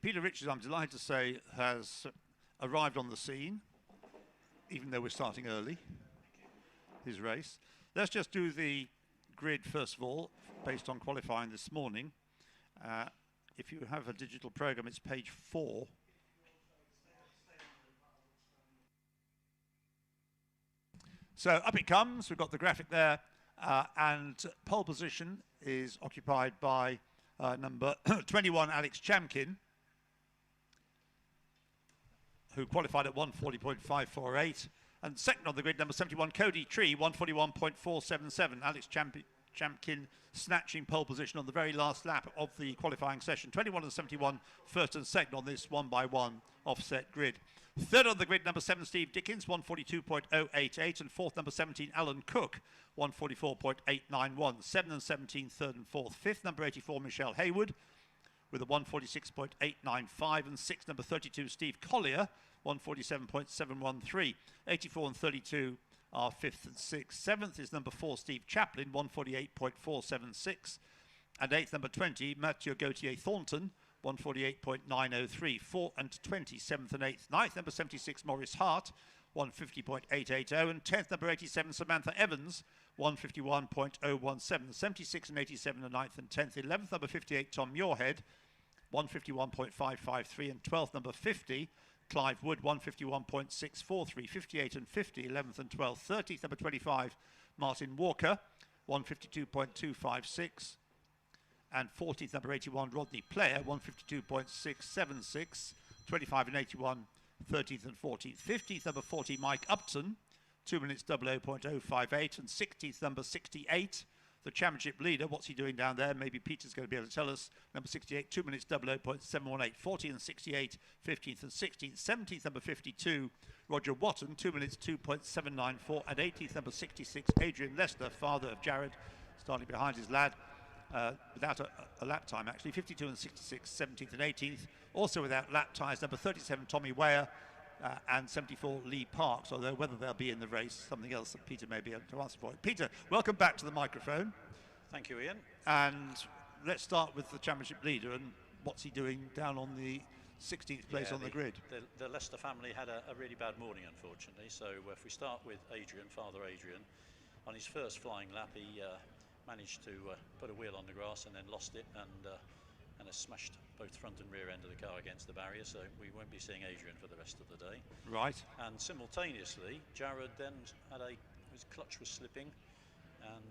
Peter Richards, I'm delighted to say, has arrived on the scene, even though we're starting early, his race. Let's just do the grid first of all, based on qualifying this morning. If you have a digital program, it's page 4. So up it comes, we've got the graphic there, and pole position is occupied by number 21, Alex Chamkin, who qualified at 140.548. And second on the grid, number 71, Cody Tree, 141.477. Alex Chamkin snatching pole position on the very last lap of the qualifying session. 21 and 71, first and second on this 1x1 offset grid. Third on the grid, number 7, Steve Dickens, 142.088. And fourth, number 17, Alan Cook, 144.891. 7 and 17, third and fourth. Fifth, number 84, Michelle Hayward, with a 146.895. And sixth, number 32, Steve Collier, 147.713. 84 and 32 are fifth and sixth. Seventh is number 4, Steve Chaplin, 148.476. And eighth, number 20, Mathieu Gauthier Thornton, 148.903. 4 and 20, 7th and 8th. 9th, number 76, Maurice Hart, 150.880. And 10th, number 87, Samantha Evans, 151.017. 76 and 87 are 9th and 10th. 11th, number 58, Tom Muirhead, 151.553. And 12th, number 50, Clive Wood, 151.643. 58 and 50, 11th and 12th. 30th, number 25, Martin Walker, 152.256. And 40th, number 81, Rodney Player, 152.676. 25 and 81, 13th and 14th. 15th, number 40, Mike Upton, 2 minutes 00.058. And 16th, number 68, the championship leader. What's he doing down there? Maybe Peter's going to be able to tell us. Number 68, 2 minutes 00.718. 40 and 68, 15th and 16th. 17th, number 52, Roger Watton, 2 minutes 2.794. And 18th, number 66, Adrian Lester, father of Jared, starting behind his lad. Without a lap time, actually. 52 and 66, 17th and 18th. Also without lap ties, number 37, Tommy Weyer, and 74, Lee Parks, although whether they'll be in the race, something else that Peter may be able to answer for. Peter, welcome back to the microphone. Thank you, Ian. And let's start with the championship leader and what's he doing down on the 16th place on the grid. The Leicester family had a really bad morning, unfortunately. So if we start with Adrian, Father Adrian, on his first flying lap, he managed to put a wheel on the grass and then lost it and has smashed both front and rear end of the car against the barrier, so we won't be seeing Adrian for the rest of the day. Right. And simultaneously, Jared then had his clutch was slipping, and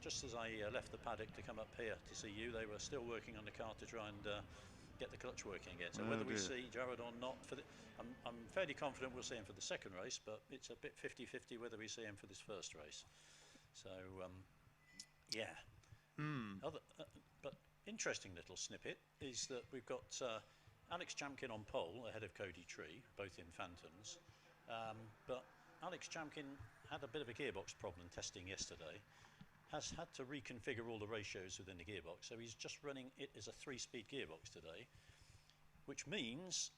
just as I left the paddock to come up here to see you, they were still working on the car to try and get the clutch working again. So whether we see Jared or not, I'm fairly confident we'll see him for the second race, but it's a bit 50-50 whether we see him for this first race. So yeah. But interesting little snippet is that we've got Alex Chamkin on pole ahead of Cody Tree, both in Phantoms. But Alex Chamkin had a bit of a gearbox problem testing yesterday, has had to reconfigure all the ratios within the gearbox, so he's just running it as a 3-speed gearbox today, which means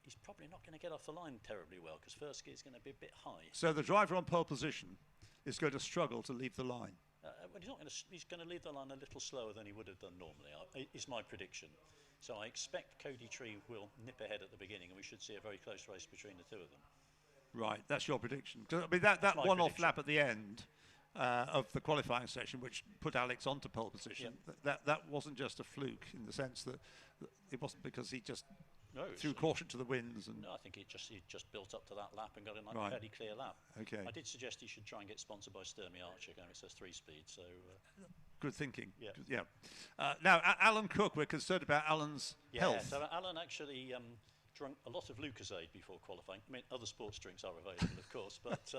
he's probably not going to get off the line terribly well because first gear is going to be a bit high. So the driver on pole position is going to struggle to leave the line. Well, he's going to leave the line a little slower than he would have done normally, is my prediction. So I expect Cody Tree will nip ahead at the beginning and we should see a very close race between the two of them. Right, that's your prediction. I mean, that one-off lap at the end of the qualifying session, which put Alex onto pole position, that wasn't just a fluke in the sense that it wasn't because he just threw caution to the winds. And no, I think he just built up to that lap and got a fairly clear lap. Okay. I did suggest he should try and get sponsored by Sturmey Archer, going it says 3-speed. So good thinking. Yeah. Yeah. Now, Alan Cook, we're concerned about Alan's health. So Alan actually drunk a lot of Lucozade before qualifying. I mean, other sports drinks are available, of course, but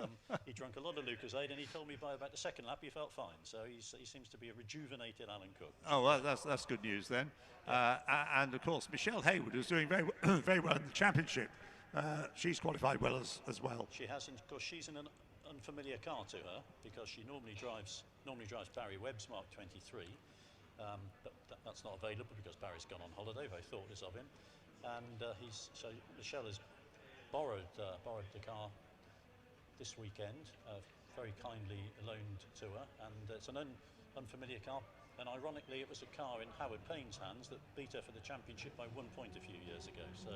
he drank a lot of Lucozade, and he told me by about the second lap he felt fine. So he seems to be a rejuvenated Alan Cook. Oh, well, that's good news then. And of course, Michelle Hayward, who's doing very very well in the championship. She's qualified well as well. She has, of course. She's in an unfamiliar car to her because she normally drives Barry Webb's Mark 23, but that's not available because Barry's gone on holiday. Very thoughtless of him. And so Michelle has borrowed the car this weekend, very kindly loaned to her, and it's an unfamiliar car. And ironically, it was a car in Howard Payne's hands that beat her for the championship by 1 point a few years ago. So,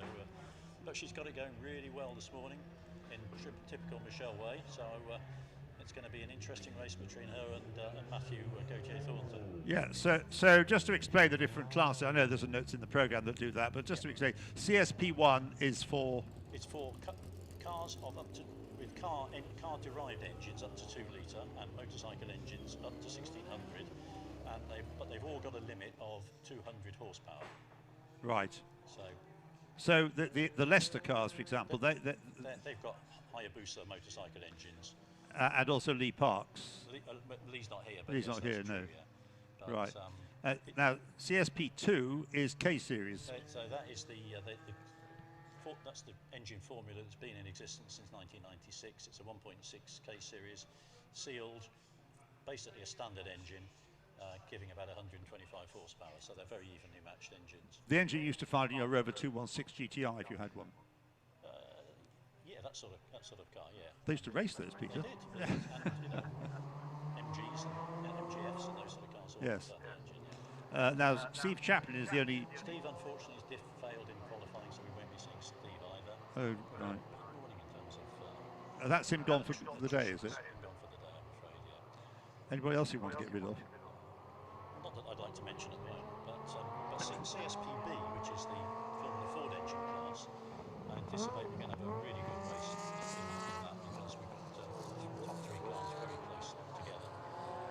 but she's got it going really well this morning in typical Michelle way. So it's going to be an interesting race between her and Matthew Gauthier-Thornton. Yeah, so just to explain the different classes, I know there's notes in the programme that do that, but just to explain, CSP1 is for... It's for cars of up to, with car-derived engines up to 2 litre and motorcycle engines up to 1600, and but they've all got a limit of 200 horsepower. Right. So the Leicester cars, for example, they've got Hayabusa motorcycle engines. And also Lee Parks. Lee's not here. But Lee's yes, not here, true, no. Yeah. But, right. Now, CSP2 is K-Series. So that is that's the engine formula that's been in existence since 1996. It's a 1.6 K-Series, sealed, basically a standard engine, giving about 125 horsepower. So they're very evenly matched engines. The engine you used to find in your Rover 216 GTI if you had one. Yeah, that sort of car. Yeah. They used to race those, Peter. They did. And, you know, MGs and MGFs and those sort of cars. Yes. That engine, yeah. Now, Steve Chaplin is the only... Steve, unfortunately, has failed in qualifying, so we won't be seeing Steve either. Oh, right. Warning in terms of... That's him gone for the day, is it? Gone for the day, I'm afraid, yeah. Anybody else you want to get rid of? Not that I'd like to mention at the moment, but CSPB, which is the Formula Ford engine class, I anticipate we're going to have a really good race in that, because we've got top 3 cars very close together.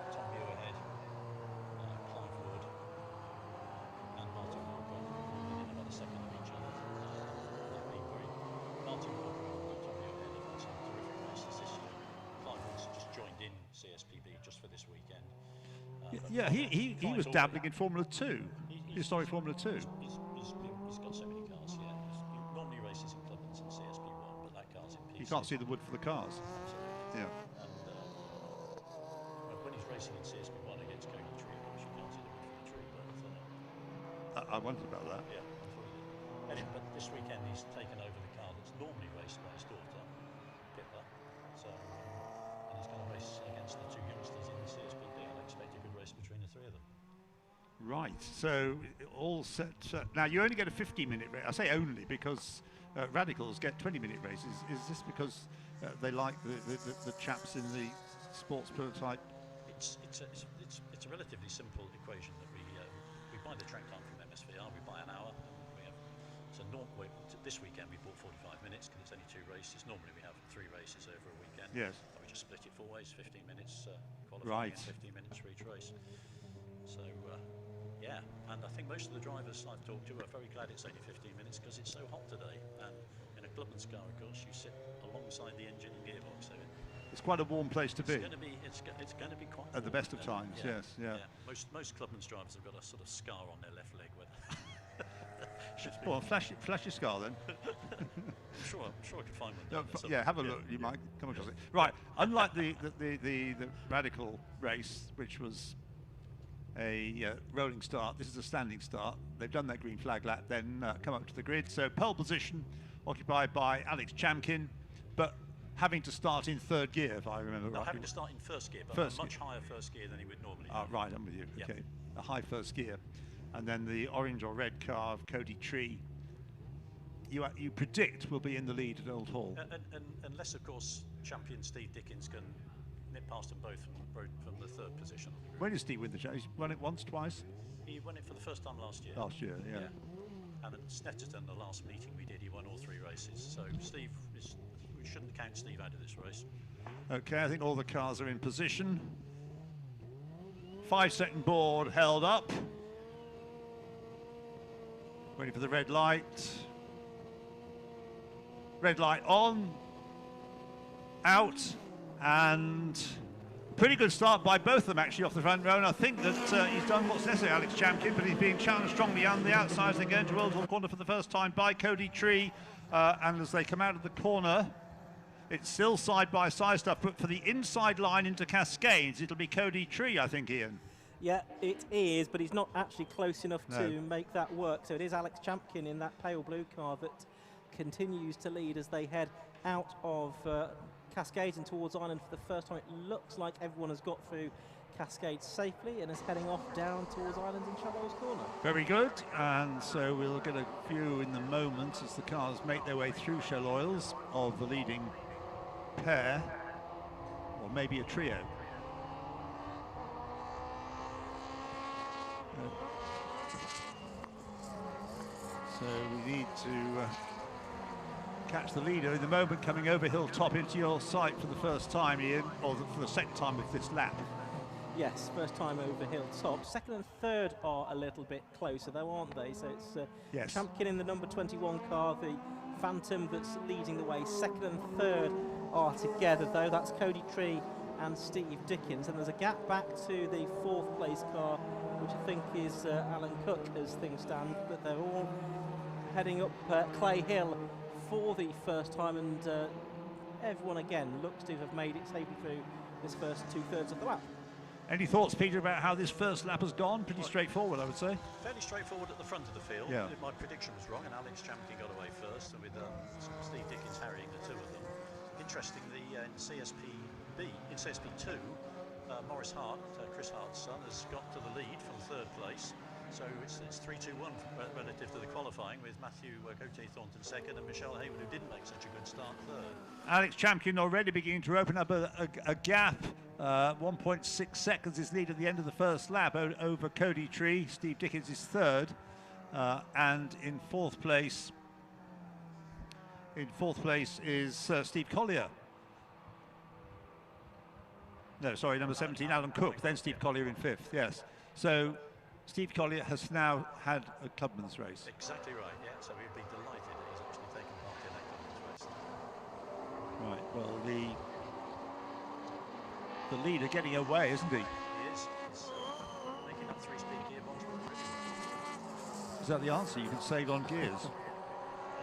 Tom Muirhead, Clive Wood, and Martin Walker, all within about a second of each other. Martin Walker and Tom Muirhead have had some terrific races this year. Clive Wood's just joined in CSPB just for this weekend. Yeah, he was dabbling in Formula 2, historic Formula 2. He's got so many cars, yeah. He normally races in Clubman's and CSP1, but that car's in PC. You can't see the wood for the cars. Absolutely. Yeah. And when he's racing in CSP1 against Cody Tree, of course, you can't see the wood for the tree, but... I wondered about that. Yeah, anyway, but this weekend he's taken over the car that's normally raced by his daughter, Pippa. So, and he's going to race against the 2 youngsters in the CSPB, and I expect a good race between the 3 of them. Right, so all set. Now you only get a 15-minute race. I say only because Radicals get 20-minute races. Is this because they like the chaps in the sports prototype? It's a relatively simple equation that we buy the track time from MSVR. We buy an hour. And we have this weekend we bought 45 minutes because it's only 2 races. Normally we have 3 races over a weekend. Yes. And we just split it 4 ways, 15 minutes qualifying, right. and 15 minutes for each race. So. Yeah, and I think most of the drivers I've talked to are very glad it's only 15 minutes because it's so hot today. And in a Clubman's car, of course, you sit alongside the engine and gearbox. So it's quite a warm place to be. It's going to be quite at the best of times. Yeah, yes, yeah. Most Clubman's drivers have got a sort of scar on their left leg. Well, flash your scar then. I'm sure I can find one. Yeah, have a look. You might come across it. Right. Unlike the Radical race, which was a rolling start. This is a standing start. They've done their green flag lap, then come up to the grid. So pole position occupied by Alex Chamkin, but having to start in 3rd gear, if I remember right. Having to start in 1st gear, but a much higher 1st gear than he would normally. Right, I'm with you. Yep. Okay, a high 1st gear, and then the orange or red car of Cody Tree. You predict will be in the lead at Old Hall, unless of course champion Steve Dickens can nip past them both from the 3rd position. When did Steve win the challenge? He's won it once, twice? He won it for the first time last year. Last year, yeah. And at Snetterton, the last meeting we did, he won all 3 races. So we shouldn't count Steve out of this race. Okay, I think all the cars are in position. 5-second board held up. Waiting for the red light. Red light on. Out. And pretty good start by both of them actually off the front row, and I think that he's done what's necessary, Alex Chamkin, but he's being challenged strongly on the outside as they go into Old Hall corner for the first time by Cody Tree, and as they come out of the corner, it's still side-by-side stuff, but for the inside line into Cascades, it'll be Cody Tree, I think, Ian. Yeah, it is, but he's not actually close enough to make that work, so it is Alex Chamkin in that pale blue car that continues to lead as they head out of Cascades and towards Ireland for the first time. It looks like everyone has got through cascades safely and is heading off down towards Islands and Shallows Corner. Very good, and so we'll get a view in the moment as the cars make their way through Shell Oils of the leading pair, or maybe a trio. So we need to catch the leader in the moment coming over hilltop into your sight for the first time, Ian, or for the second time with this lap. Yes, first time over hilltop. Second and third are a little bit closer though, aren't they? So it's Yes. Champkin in the number 21 car, the Phantom that's leading the way. Second and third are together though. That's Cody Tree and Steve Dickens. And there's a gap back to the fourth place car, which I think is Alan Cook as things stand. But they're all heading up Clay Hill for the first time, and everyone again looks to have made it safely through this first 2/3 of the lap. Any thoughts, Peter, about how this first lap has gone? Pretty straightforward, I would say. Fairly straightforward at the front of the field. Yeah. My prediction was wrong, and Alex Champion got away first, and with Steve Dickens harrying the two of them. Interestingly, in CSP2, Morris Hart, Chris Hart's son, has got to the lead from third place. So it's 3-2-1 relative to the qualifying, with Matthew Gauthier Thornton second and Michelle Hayward, who didn't make such a good start, third. Alex Champion already beginning to open up a gap. 1.6 seconds is lead at the end of the first lap over Cody Tree. Steve Dickens is third, and in fourth place is Steve Collier. No, sorry, number 17, Alan Cook. Then Steve Collier in fifth. Yes. So Steve Collier has now had a clubman's race. Exactly right. Yeah. So we'd be delighted that he's actually taken part in that clubman's race. Right. Well, the leader getting away, isn't he? He is. He's making that 3-speed gearbox. Is that the answer? You can save on gears. I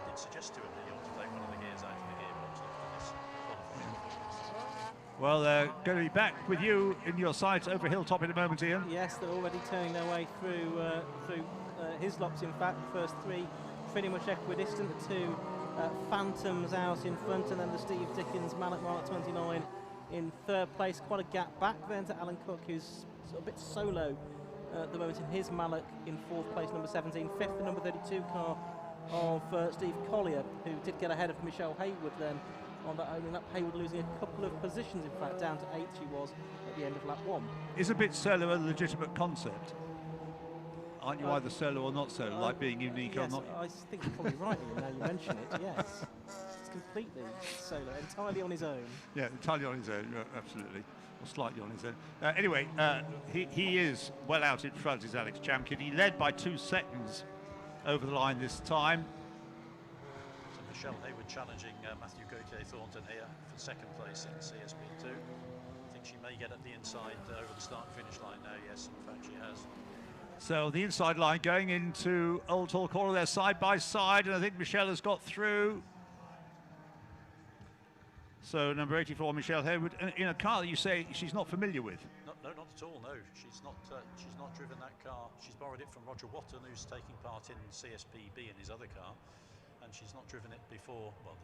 did suggest to him that he ought to take one of the gears out of the gearbox after this qualifying. Well, going to be back with you in your sights over hilltop in a moment, Ian. Yes, they're already turning their way through Hislops. In fact, the first three pretty much equidistant. The two Phantoms out in front, and then the Steve Dickens Mallet Mark 29 in third place. Quite a gap back then to Alan Cook, who's sort of a bit solo at the moment in his Mallet in fourth place, number 17. Fifth, the number 32 car of Steve Collier, who did get ahead of Michelle Hayward then on that opening lap. Hayward losing a couple of positions, in fact, down to 8th she was at the end of lap 1. Is a bit solo a legitimate concept? Aren't you either solo or not solo, like being unique yes, or not? I think you're probably right, Ian, now you mention it, yes. It's completely solo, entirely on his own. Yeah, entirely on his own, absolutely. Or slightly on his own. Anyway, he is well out in front, is Alex Champion. He led by 2 seconds over the line this time. So Michelle Hayward challenging Matthew Gauthier Thornton here for second place in CSP2. I think she may get at the inside over the start and finish line now. Yes, in fact she has. So the inside line going into Oulton corner, they're side by side, and I think Michelle has got through. So number 84, Michelle Hayward, in a car that you say she's not familiar with. No, not at all. No, she's not driven that car. She's borrowed it from Roger Watton, who's taking part in CSPB in his other car, and she's not driven it before. Well,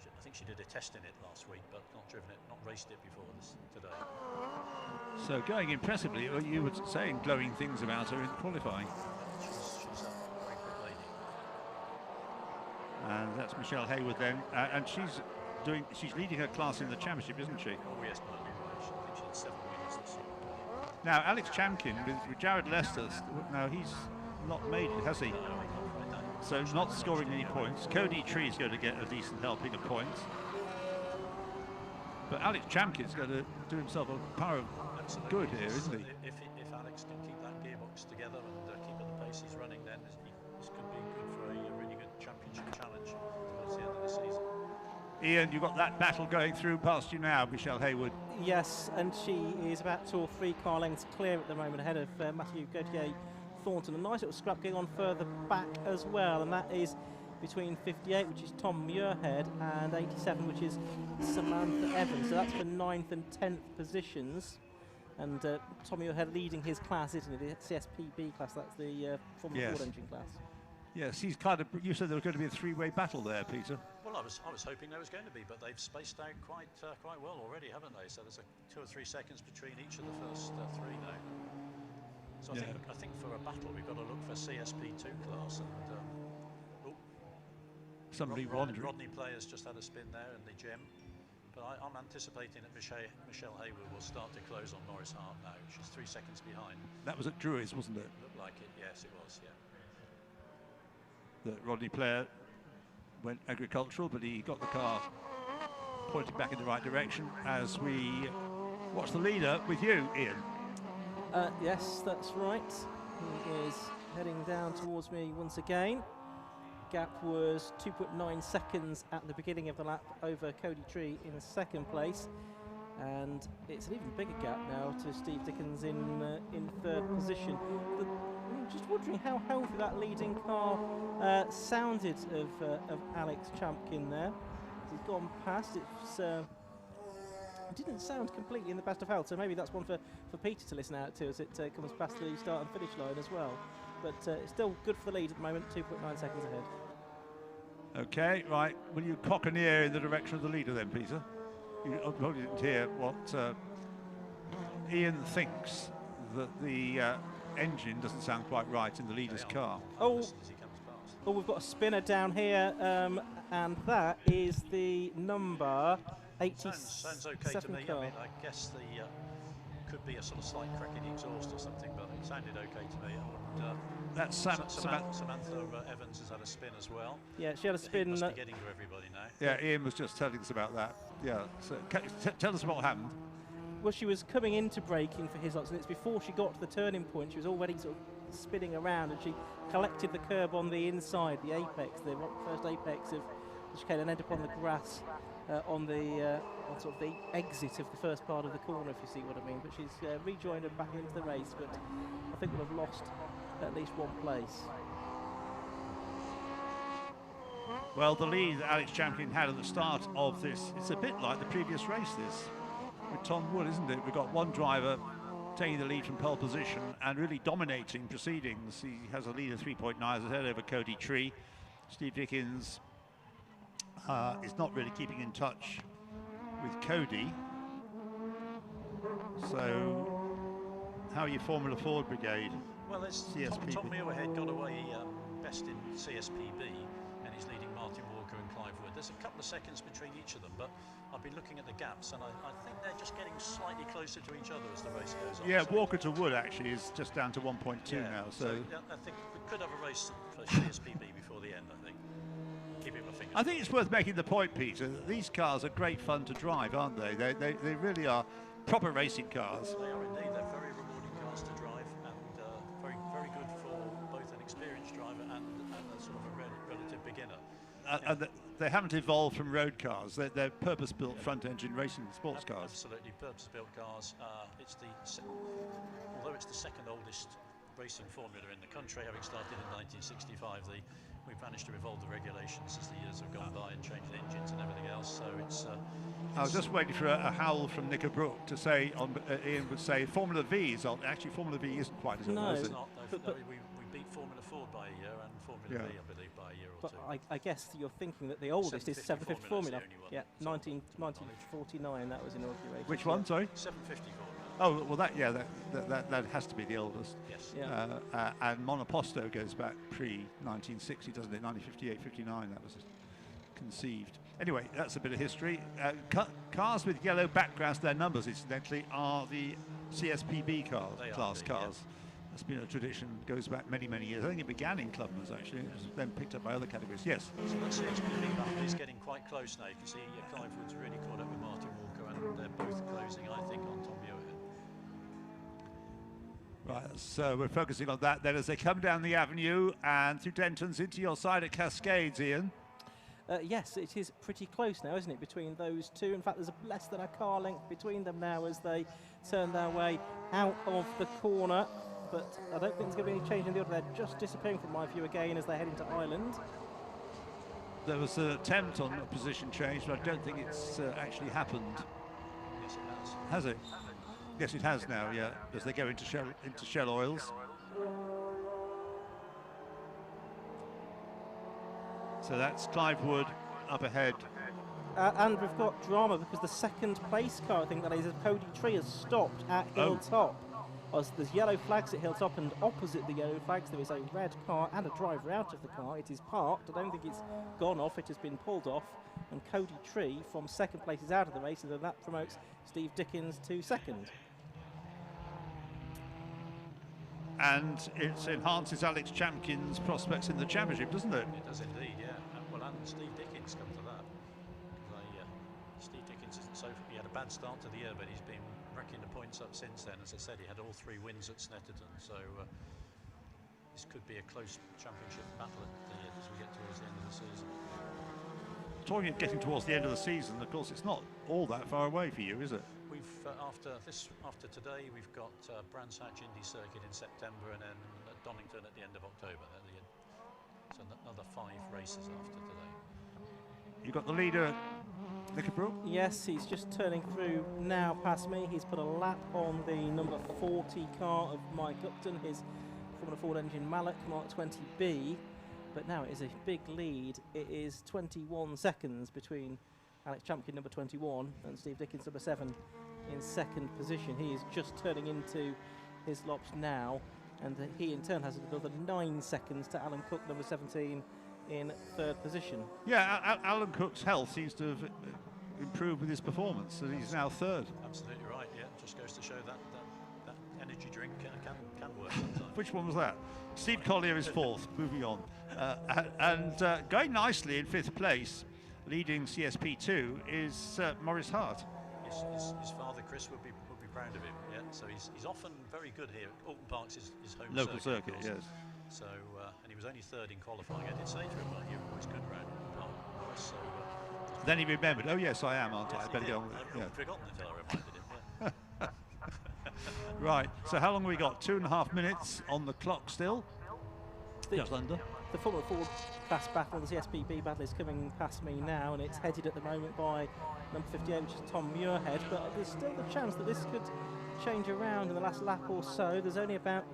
I think she did a test in it last week, but not driven it, not raced it before today. So going impressively, you were saying glowing things about her in qualifying. She's a very quick lady. And that's Michelle Hayward then, and she's leading her class in the championship, isn't she? Oh yes, but I think she had 7 wins this year. Now Alex Champion with Jared Lester, now he's not made it, has he? No, I don't. So he's not scoring any points. Cody Tree is going to get a decent helping of points. But Alex Champion's going to do himself a power of good here, isn't he? If Alex can keep that gearbox together and keep at the pace he's running, then this could be good for a really good championship challenge towards the end of the season. Ian, you've got that battle going through past you now, Michelle Hayward. Yes, and she is about 2 or 3 car lengths clear at the moment ahead of Matthew Gauthier Thornton. A nice little scrap going on further back as well, and that is between 58, which is Tom Muirhead, and 87, which is Samantha Evans. So that's for 9th and 10th positions. And Tom Muirhead leading his class, isn't it? The CSPB class, that's the Formula Ford engine class. Yes, he's kind of. You said there was going to be a three-way battle there, Peter. Well, I was hoping there was going to be, but they've spaced out quite well already, haven't they? So there's 2 or 3 seconds between each of the first 3 now. So I think for a battle we've got to look for CSP 2 class and. Somebody wandering. Rodney Player's just had a spin there in the gym, but I'm anticipating that Michelle Hayward will start to close on Norris Hart now. She's 3 seconds behind. That was at Drury's, wasn't it? Looked like it. Yes, it was. Yeah. The Rodney Player went agricultural, but he got the car pointing back in the right direction as we watch the leader with you, Ian. Yes, that's right. He is heading down towards me once again. Gap was 2.9 seconds at the beginning of the lap over Cody Tree in second place, and it's an even bigger gap now to Steve Dickens in third position. I'm just wondering how healthy that leading car sounded of Alex Champkin there. He's gone past. It didn't sound completely in the best of health, so maybe that's one for Peter to listen out to as it comes past the start and finish line as well. But it's still good for the lead at the moment, 2.9 seconds ahead. Okay, right. Will you cock an ear in the direction of the leader then, Peter? You probably didn't hear what Ian thinks, that the engine doesn't sound quite right in the leader's car. Oh, we've got a spinner down here, and that is the number 87 sounds okay to me. car. I mean, I guess the could be a sort of slight crack in the exhaust or something, but it sounded okay to me. And, that's Samantha Evans has had a spin as well. Yeah, she had a spin. Must be getting to everybody now. Yeah, Ian was just telling us about that. Yeah, so tell us what happened. Well, she was coming into braking for his lots, and it's before she got to the turning point. She was already sort of spinning around, and she collected the curb on the inside, the apex, the first apex of the chicane, and ended up on the grass on sort of the exit of the first part of the corner, if you see what I mean. But she's rejoined and back into the race, but I think we'll have lost at least one place. Well, the lead that Alex Champion had at the start of this, it's a bit like the previous race, this, with Tom Wood, isn't it? We've got one driver taking the lead from pole position and really dominating proceedings. He has a lead of 3.9 ahead over Cody Tree. Steve Dickens is not really keeping in touch with Cody. So, how are your Formula Ford brigade? Well, there's CSP. Tom Muirhead got away best in CSPB, and he's leading Martin Walker and Clive Wood. There's a couple of seconds between each of them, but I've been looking at the gaps, and I think they're just getting slightly closer to each other as the race goes on. Yeah, Walker to Wood actually is just down to 1.2 now. So I think we could have a race for CSPB before the end, I think. Keeping my fingers I think it's worth making the point, Peter, that these cars are great fun to drive, aren't they? They really are proper racing cars. They are indeed. They're very rewarding cars to drive, and very good for both an experienced driver and a sort of a relative beginner. And they haven't evolved from road cars. They're purpose-built front-engine racing sports cars. Absolutely, purpose-built cars. Although it's the second oldest racing formula in the country, having started in 1965, we've managed to evolve the regulations as the years have gone by and changed the engines and everything else. So it's. I was just waiting for a howl from Nick O'Brook to say, Ian would say, Formula V is old. Actually, Formula V isn't quite as old, No, is it's it? not. We beat Formula Ford by a year and Formula V, I believe, by a year or two. But I guess you're thinking that the oldest is 750 Formula. Yeah, 1949, that was inaugurated. Which one, sorry? 750 Formula. Oh, well, that has to be the oldest. Yes. Yeah. And Monoposto goes back pre-1960, doesn't it? 1958, 59, that was conceived. Anyway, that's a bit of history. Cars with yellow backgrounds, their numbers, incidentally, are the CSPB class cars. That's been a tradition, goes back many, many years. I think it began in Clubman's, actually. It was then picked up by other categories. Yes? So that CSPB battle is getting quite close now. You can see Clive Wood's really caught up with Martin Walker, and they're both closing, I think, on Tom Muirhead. Right, so we're focusing on that then as they come down the avenue and through Denton's into your side at Cascades, Ian. Yes, it is pretty close now, isn't it, between those two? In fact, there's less than a car length between them now as they turn their way out of the corner. But I don't think there's going to be any change in the order. They're just disappearing from my view again as they head into Ireland. There was an attempt on a position change, but I don't think it's actually happened. Yes, it has. Has it? Yes, it has now, yeah, as they go into Shell Oils. So that's Clive Wood up ahead. And we've got drama because the second place car, I think that is, Cody Tree has stopped at Hilltop. As there's yellow flags at Hilltop, and opposite the yellow flags there is a red car and a driver out of the car. It is parked. I don't think it's gone off. It has been pulled off. And Cody Tree from second place is out of the race, and that promotes Steve Dickens to second. And it enhances Alex Champkin's prospects in the championship, doesn't it? It does indeed, yeah. Well, and Steve Dickens come to that. Steve Dickens isn't so. He had a bad start to the year, but he's been racking the points up since then. As I said, he had all 3 wins at Snetterton, so this could be a close championship battle as we get towards the end of the season. Talking of getting towards the end of the season, of course, it's not all that far away for you, is it? We've after today, we've got Brands Hatch Indy Circuit in September, and then Donington at the end of October. So another 5 races after today. You got the leader, Knickerbrook? Yes, he's just turning through now past me. He's put a lap on the number 40 car of Mike Upton, his Formula Ford engine Mallet Mark 20B. But now it is a big lead. It is 21 seconds between Alex Champkin, number 21, and Steve Dickens, number 7, in second position. He is just turning into his lops now, and he in turn has another 9 seconds to Alan Cook, number 17, in third position. Yeah, Alan Cook's health seems to have improved with his performance, and he's now third. Absolutely right, yeah. Just goes to show that energy drink can work sometimes. Which one was that? Steve Collier is fourth, moving on. Going nicely in 5th place, leading CSP2, is Maurice Hart. His father Chris would be proud of him. Yeah, so he's often very good here. Oulton Park's his home local circuit, yes. So and he was only 3rd in qualifying. I did say to him, well, you're always good around Oulton Park, Maurice. So then he remembered, oh yes, I am, aren't I? I better get on with it. I'd forgotten until I reminded him. Yeah. Right. So how long have we got? 2.5 minutes on the clock still. Just under. The Formula Ford class battle, the CSPB battle, is coming past me now, and it's headed at the moment by number 58, which is Tom Muirhead. But there's still the chance that this could change around in the last lap or so. There's only about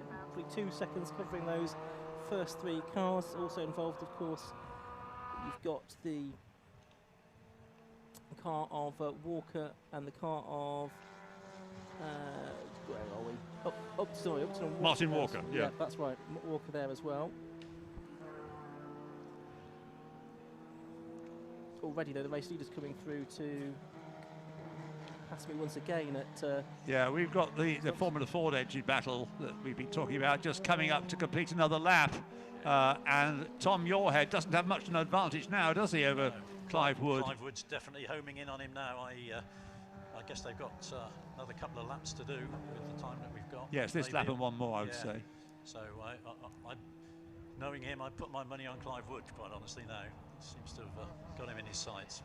2 seconds covering those first 3 cars. Also involved, of course, you've got the car of Walker and the car of where are we? Upton and Walker. Martin Walker, yeah, that's right. Walker there as well. Already, though, the race leader's coming through to pass me once again at... yeah, we've got the Formula Ford engine battle that we've been talking about just coming up to complete another lap. And Tom Muirhead doesn't have much of an advantage now, does he, over Clive Wood? Clive Wood's definitely homing in on him now. I guess they've got another couple of laps to do with the time that we've got. Yes, this lap and one more, I would say. So, knowing him, I'd put my money on Clive Wood, quite honestly, now. He seems to have got him in his sights.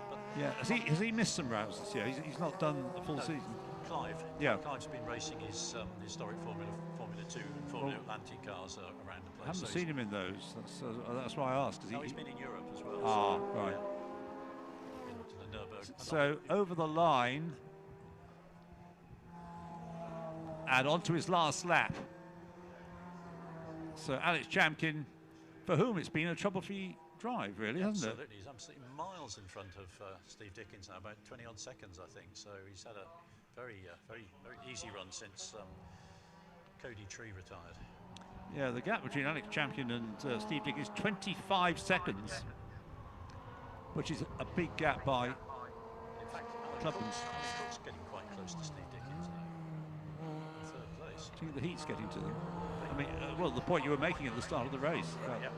But yeah, has he missed some rounds this year? He's not done a full season. Clive. Yeah. Clive's been racing his historic Formula 2 and Formula Atlantic cars around the place. I haven't seen him in those. That's why I asked. He's been in Europe as well. Ah, right. Yeah. Nürburgring. So over the line and onto his last lap. So Alex Champkin, for whom it's been a trouble-free drive, really, hasn't it? Absolutely. He's absolutely miles in front of Steve Dickens now, about 20-odd seconds, I think. So he's had a very easy run since Cody Tree retired. Yeah, the gap between Alex Champkin and Steve Dickens is 25 seconds, which is a big gap by In fact, Alan Cook's getting quite close to Steve Dickens now. In 3rd place. I think the heat's getting to them. I mean, well, the point you were making at the start of the race. Yep.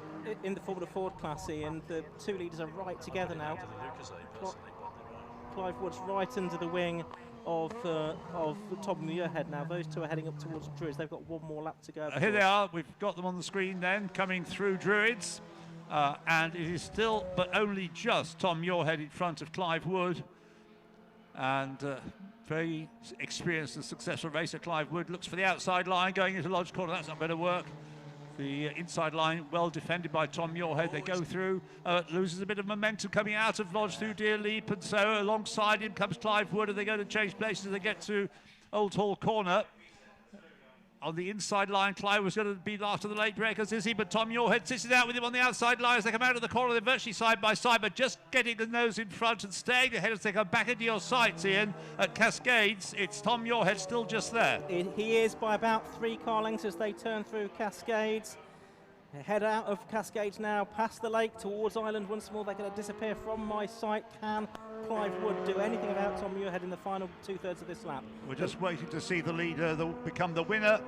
In the Formula Ford class, Ian, the 2 leaders are right together now. Clive Wood's right under the wing of Tom Muirhead now. Those 2 are heading up towards Druids. They've got 1 more lap to go. Here they are. We've got them on the screen then, coming through Druids. And it is still, but only just, Tom Muirhead in front of Clive Wood. And very experienced and successful racer Clive Wood looks for the outside line going into Lodge Corner. That's not going to work. The inside line well defended by Tom Muirhead. They go through, loses a bit of momentum coming out of Lodge through Deer Leap, and so alongside him comes Clive Wood, and they go to change places as they get to Old Hall Corner. on the inside line. Clive was going to be last of the late breakers, is he? But Tom Muirhead sits it out with him on the outside line as they come out of the corner. They're virtually side by side, but just getting the nose in front and staying ahead as they come back into your sights, Ian. At Cascades, it's Tom Muirhead still just there. He is by about 3 car lengths as they turn through Cascades. They head out of Cascades now, past the lake towards Island once more. They're going to disappear from my sight. Can Clive Wood do anything about Tom Muirhead in the final 2/3 of this lap? We're just waiting to see the leader that will become the winner.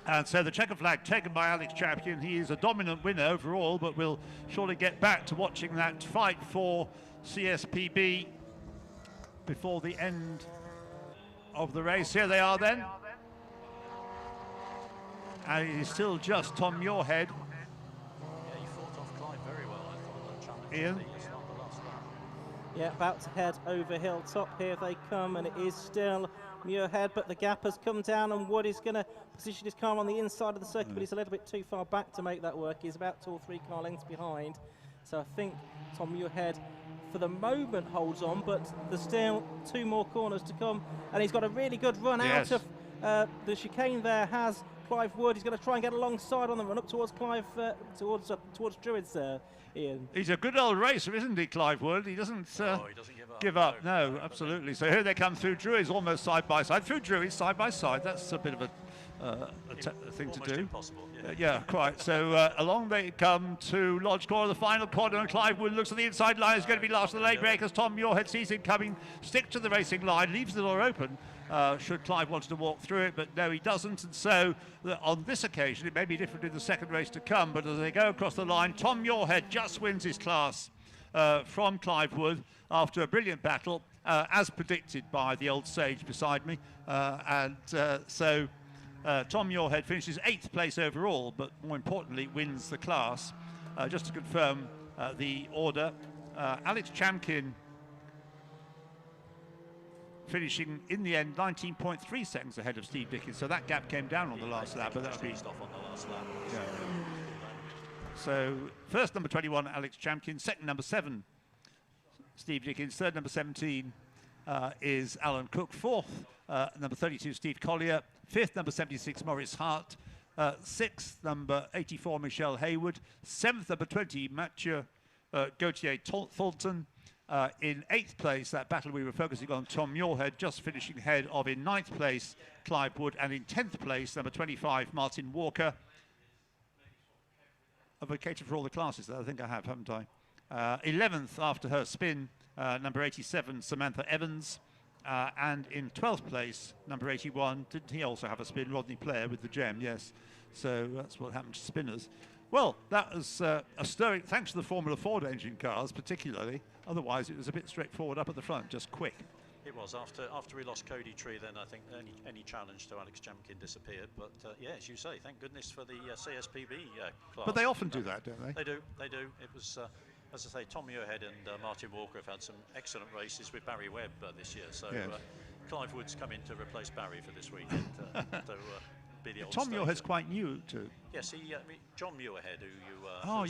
And so the checker flag taken by Alex Champion. He is a dominant winner overall, but we'll surely get back to watching that fight for CSPB before the end of the race. Here they are then. And it is still just Tom Muirhead. Yeah, he fought off Clive very well. I thought that challenge Ian? was the last lap. Yeah, about to head over hilltop. Here they come, and it is still Muirhead, but the gap has come down, and Wood is going to position his car on the inside of the circuit, but he's a little bit too far back to make that work. He's about 2 or 3 car lengths behind. So I think Tom Muirhead, for the moment, holds on, but there's still 2 more corners to come, and he's got a really good run Yes. out of the chicane there. Has Clive Wood. He's going to try and get alongside on the run up towards Clive, towards Druids there, Ian. He's a good old racer, isn't he, Clive Wood? He doesn't, He doesn't give up. No, absolutely. So here they come through Druids, almost side by side. Through Druids, side by side. That's a bit of a thing to Almost do. impossible. Yeah. Yeah, quite. So along they come to Lodge Corner, the final corner, and Clive Wood looks at the inside line. He's going to be last of the late breakers. Tom Muirhead sees him coming, stick to the racing line, leaves the door open. Should Clive want to walk through it, but no, he doesn't. And so on this occasion, it may be different in the second race to come, but as they go across the line, Tom Muirhead just wins his class from Clive Wood after a brilliant battle, as predicted by the old sage beside me. So Tom Muirhead finishes 8th place overall, but more importantly, wins the class. Just to confirm the order, Alex Chamkin finishing in the end 19.3 seconds ahead of Steve Dickens, so that gap came down on the last lap, but that'll be off on the last lap. yeah. So first number 21 Alex Champion, second number 7 Steve Dickens, third number 17 is Alan Cook, fourth number 32 Steve Collier, fifth number 76 Maurice Hart, sixth number 84 Michelle Hayward, seventh number 20 Mathieu Gauthier Thornton. In 8th place, that battle we were focusing on, Tom Muirhead, just finishing ahead of in 9th place, Clive Wood, and in 10th place, number 25, Martin Walker. I've vacated for all the classes, I think I have, haven't I? 11th after her spin, number 87, Samantha Evans. And in 12th place, number 81, didn't he also have a spin? Rodney Player with the gem, yes. So that's what happened to spinners. Well, that was a stirring, thanks to the Formula Ford engine cars particularly. Otherwise, it was a bit straightforward up at the front, just quick. It was. After we lost Cody Tree, then I think any challenge to Alex Chamkin disappeared. But yeah, as you say, thank goodness for the CSPB class. But they often do that, don't they? They do. They do. It was, as I say, Tom Muirhead and Martin Walker have had some excellent races with Barry Webb this year. So Yes. Clive Wood's come in to replace Barry for this weekend. Be the old Tom Muirhead's stager. quite new too. Yes, John Muirhead,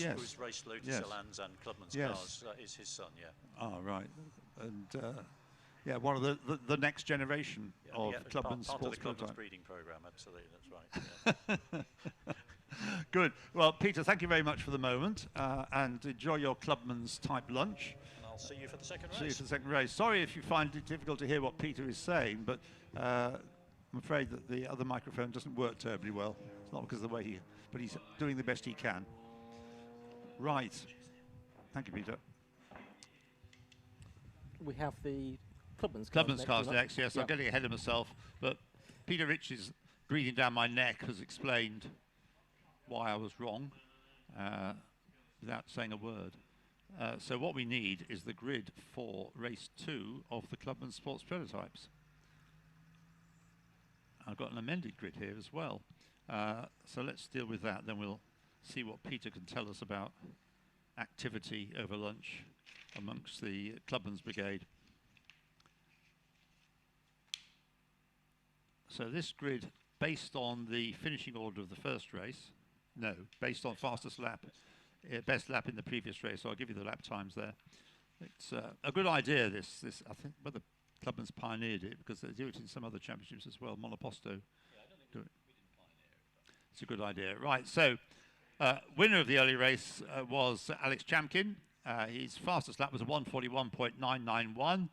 Yes. who's raced Lotus Yes. Elans and Clubman's Yes. cars, is his son. Yeah. Oh, right. And yeah, one of the next generation of Clubman's part of the sports Clubman's prototype. breeding program. Absolutely, that's right. Yeah. Good. Well, Peter, thank you very much for the moment, and enjoy your Clubman's type lunch. And I'll see you for the second See you race. for the second race. Sorry if you find it difficult to hear what Peter is saying, but I'm afraid that the other microphone doesn't work terribly well. It's not because of the way but he's doing the best he can. Right. Thank you, Peter. We have the Clubman's Cars next, yes. Yep. I'm getting ahead of myself, but Peter Rich's breathing down my neck has explained why I was wrong without saying a word. So what we need is the grid for race 2 of the Clubman Sports Prototypes. I've got an amended grid here as well. So let's deal with that, then we'll see what Peter can tell us about activity over lunch amongst the Clubman's Brigade. So this grid, based on the finishing order of the first race, no, based on fastest lap, best lap in the previous race, so I'll give you the lap times there. It's a good idea, this I think whether Clubman's pioneered it, because they do it in some other championships as well. Monoposto do it. It's a good idea. Right, so winner of the early race was Alex Chamkin. His fastest lap was a 1:41.991,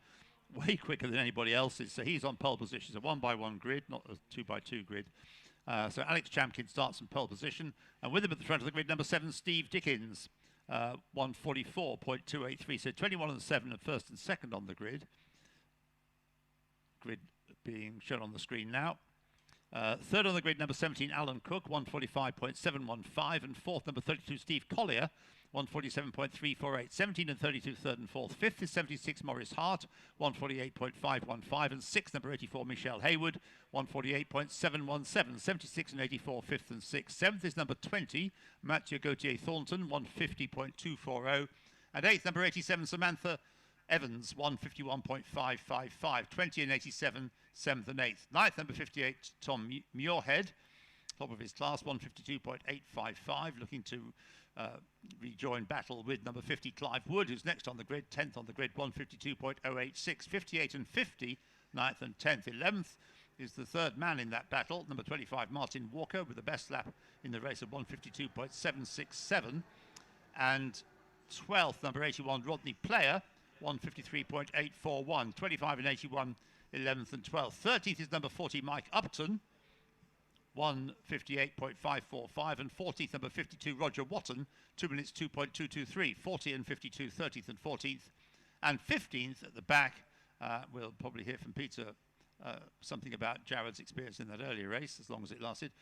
way quicker than anybody else's. So he's on pole position. It's a 1x1 grid, not a 2x2 grid. So Alex Chamkin starts in pole position, and with him at the front of the grid, number 7, Steve Dickens, 1:44.283. So 21 and 7 are first and second on the grid. Grid being shown on the screen now. Third on the grid, number 17, Alan Cook, 1:45.715, and fourth, number 32, Steve Collier, 1:47.348. 17 and 32, third and fourth. Fifth is 76, Maurice Hart, 1:48.515, and sixth, number 84, Michelle Hayward, 1:48.717. 76 and 84, fifth and sixth. Seventh is number 20, Mathieu Gauthier Thornton, 1:50.240, and eighth, number 87, Samantha Evans, 1:51.555. 20 and 87, 7th and 8th. Ninth, number 58, Tom Muirhead, top of his class, 1:52.855, looking to rejoin battle with number 50, Clive Wood, who's next on the grid, 10th on the grid, 1:52.086. 58 and 50, 9th and 10th. 11th is the third man in that battle, number 25, Martin Walker, with the best lap in the race of 1:52.767. And 12th, number 81, Rodney Player, 1:53.841. 25 and 81, 11th and 12th. 13th is number 40, Mike Upton, 1:58.545, and 14th, number 52, Roger Watton, 2 minutes 2.223. 40 and 52, 30th and 14th, and 15th at the back. We'll probably hear from Peter something about Jared's experience in that earlier race, as long as it lasted.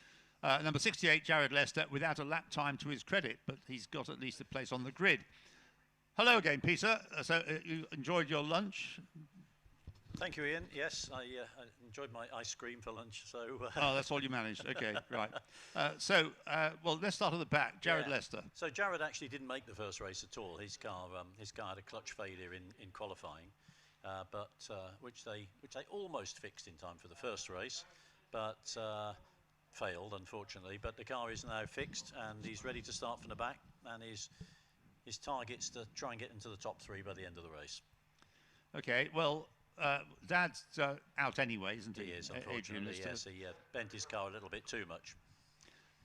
Number 68, Jared Lester, without a lap time to his credit, but he's got at least a place on the grid. Hello again, Peter. So you enjoyed your lunch? Thank you, Ian. Yes, I enjoyed my ice cream for lunch. So oh, that's all you managed. Okay, right. Well, let's start at the back. Jared Lester. So Jared actually didn't make the first race at all. His car had a clutch failure in qualifying, which they almost fixed in time for the first race, but failed unfortunately. But the car is now fixed, and he's ready to start from the back, and his target's to try and get into the top 3 by the end of the race. Okay, well, Dad's out anyway, isn't he? He is, unfortunately, yes. He bent his car a little bit too much.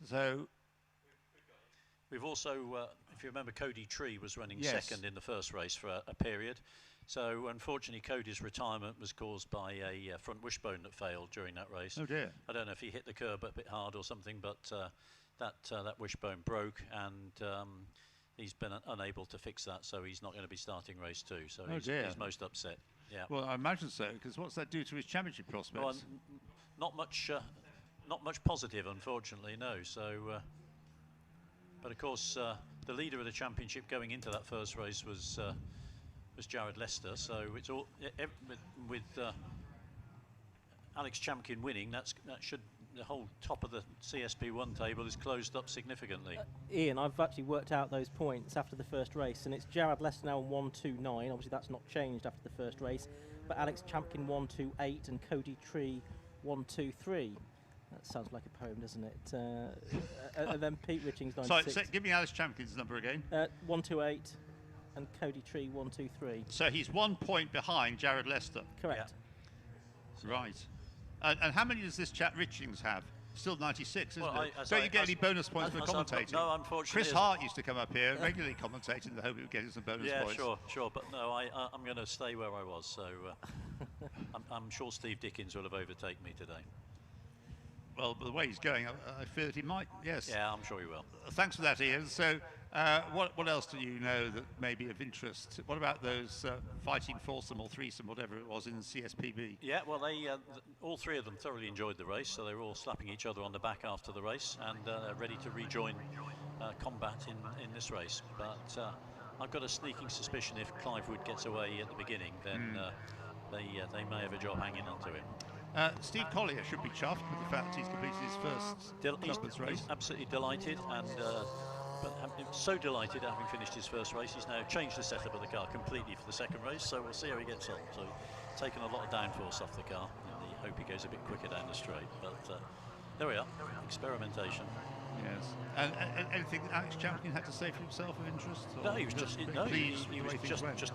So we've also, if you remember, Cody Tree was running second in the first race for a period. So unfortunately, Cody's retirement was caused by a front wishbone that failed during that race. Oh dear. I don't know if he hit the curb a bit hard or something, but that wishbone broke, and he's been unable to fix that, so he's not going to be starting race 2. So he's most upset. Yeah. Well, I imagine so, because what's that do to his championship prospects? Well, not much positive, unfortunately. No. So, but of course, the leader of the championship going into that first race was Jared Lester. So it's all with Alex Chamkin winning. The whole top of the CSP1 table is closed up significantly. Ian, I've actually worked out those points after the first race, and it's Jared Lester now on 129. Obviously, that's not changed after the first race, but Alex Chamkin 128 and Cody Tree 123. That sounds like a poem, doesn't it? And then Pete Richings 96. Sorry, give me Alex Chamkin's number again. 128 and Cody Tree 123. So he's 1 point behind Jared Lester. Correct. Yeah. Right. And how many does this chap Richings have? Still 96, isn't it? Don't you get any bonus points for commentating? No, unfortunately. Chris Hart used to come up here regularly commentating in the hope he would get some bonus points. Yeah, sure. But no, I'm going to stay where I was. So I'm sure Steve Dickens will have overtaken me today. Well, the way he's going, I fear that he might, yes. Yeah, I'm sure he will. Thanks for that, Ian. So what else do you know that may be of interest? What about those fighting foursome or threesome, whatever it was, in CSPB? Yeah, well, they all 3 of them thoroughly enjoyed the race, so they were all slapping each other on the back after the race and ready to rejoin combat in this race. But I've got a sneaking suspicion if Clive Wood gets away at the beginning, then they may have a job hanging onto him. Steve Collier should be chuffed with the fact he's completed his first race. He's absolutely delighted, and but so delighted having finished his first race. He's now changed the setup of the car completely for the second race, so we'll see how he gets on. So taken a lot of downforce off the car, and I hope he goes a bit quicker down the straight. But there we are, experimentation. Yes. And anything that Alex Chamkin had to say for himself of interest? No, he was just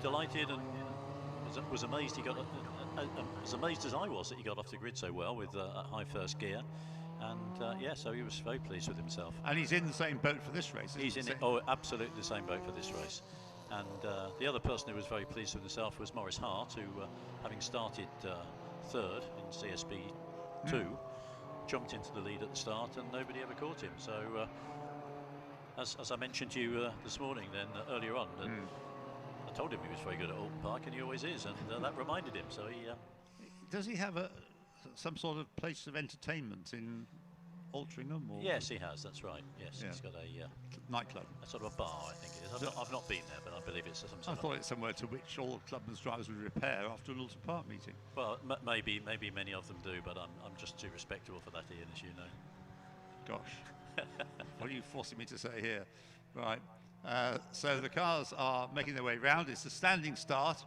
delighted, and was amazed he got. As amazed as I was that he got off the grid so well with a high first gear, And yeah, so he was very pleased with himself. And he's in the same boat for this race. He's in it, absolutely the same boat for this race. And the other person who was very pleased with himself was Maurice Hart, who, having started third in CSP 2, jumped into the lead at the start, and nobody ever caught him. So, as I mentioned to you this morning, then earlier on, I told him he was very good at Oulton Park, and he always is, and that reminded him. So he. Does he have some sort of place of entertainment in Altrincham? Or yes, he has. That's right. Yes, he's got a nightclub. A sort of a bar, I think it is. I've not been there, but I believe it's some sort I thought it's somewhere to which all clubmen's drivers would repair after an Oulton Park meeting. Well, maybe many of them do, but I'm just too respectable for that, Ian, as you know. Gosh, what are you forcing me to say here? Right. So the cars are making their way round. It's a standing start.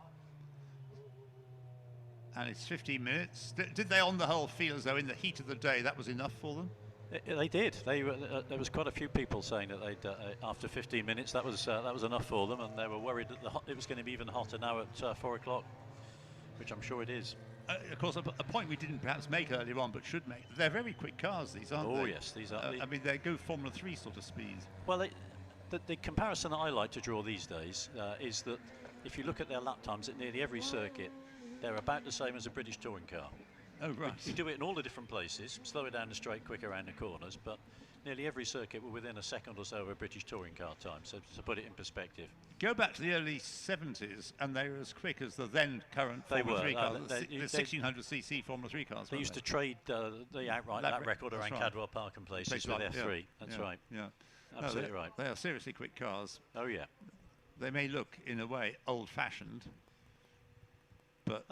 And it's 15 minutes. Did they, on the whole, feel as though in the heat of the day that was enough for them? They did. There was quite a few people saying that they'd, after 15 minutes that was enough for them, and they were worried that it was going to be even hotter now at 4 o'clock, which I'm sure it is. Of course, a point we didn't perhaps make earlier on, but should make. They're very quick cars, these, aren't they? Oh yes, these are. I mean, they go Formula 3 sort of speed. Well, the comparison that I like to draw these days is that if you look at their lap times at nearly every circuit, they're about the same as a British touring car. Oh, right. You do it in all the different places, slow it down the straight, quick around the corners, but nearly every circuit were within a second or so of a British touring car time, so to put it in perspective. Go back to the early 70s, and they were as quick as the then current Formula 3 cars, the 1600cc Formula 3 cars. They used to trade the outright lap record around Cadwell Park and places with F3. That's right. Yeah. Absolutely right. They are seriously quick cars. Oh, yeah. They may look, in a way, old-fashioned, but...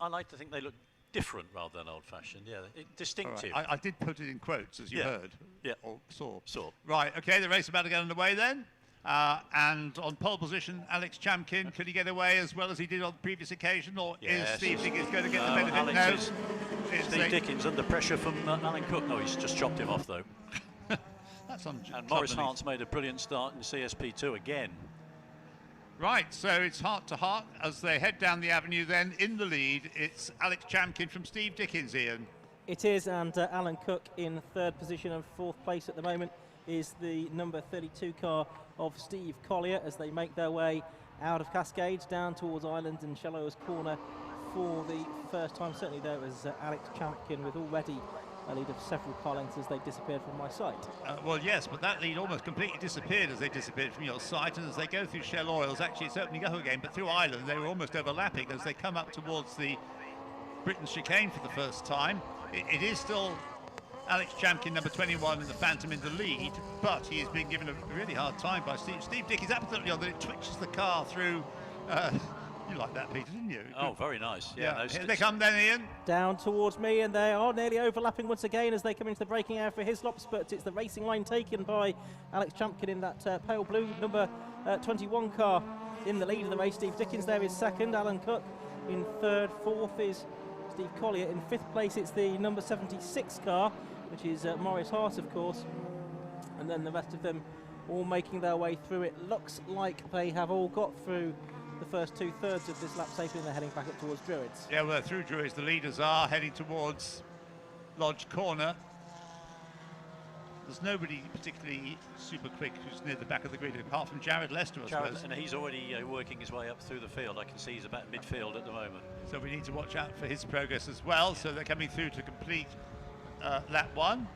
I like to think they look different rather than old-fashioned, distinctive. Right. I did put it in quotes, as you heard. Yeah. Or saw. Saw. Right, okay, the race is about to get underway then. And on pole position, Alex Chamkin, could he get away as well as he did on the previous occasion, or is Steve Dickins going to get the benefit? Alex Steve Dickins under pressure from Alan Cook. No, he's just chopped him off, though. That's and Maurice Hart's made a brilliant start in CSP2 again. Right, so it's heart to heart as they head down the avenue then. In the lead, it's Alex Chamkin from Steve Dickins, Ian. It is, and Alan Cook in third position, and fourth place at the moment is the number 32 car of Steve Collier as they make their way out of Cascades down towards Island and Shallows Corner for the first time. Certainly there was Alex Chamkin with already a lead of several car lengths as they disappeared from my sight. Well, yes, but that lead almost completely disappeared as they disappeared from your sight, and as they go through Shell Oils, actually it's opening up again, but through Island they were almost overlapping as they come up towards the Britain's chicane for the first time. It is still Alex Chamkin, number 21, in the Phantom in the lead, but he is being given a really hard time by Steve Dickins. Absolutely on that it twitches the car through. You liked that, Peter, didn't you? Oh, very nice. Yeah. Here they come then, Ian. Down towards me, and they are nearly overlapping once again as they come into the braking area for Hislops, but it's the racing line taken by Alex Chamkin in that pale blue number 21 car in the lead of the race. Steve Dickins there is second, Alan Cook in third, fourth is Steve Collier. In fifth place it's the number 76 car, which is Maurice Hart, of course, and then the rest of them all making their way through. It looks like they have all got through the first 2/3 of this lap safely, and they're heading back up towards Druids. Yeah, well, through Druids the leaders are heading towards Lodge Corner. There's nobody particularly super quick who's near the back of the grid apart from Jared Lester, I suppose. And he's already working his way up through the field. I can see he's about midfield at the moment. So we need to watch out for his progress as well. So they're coming through to complete lap one.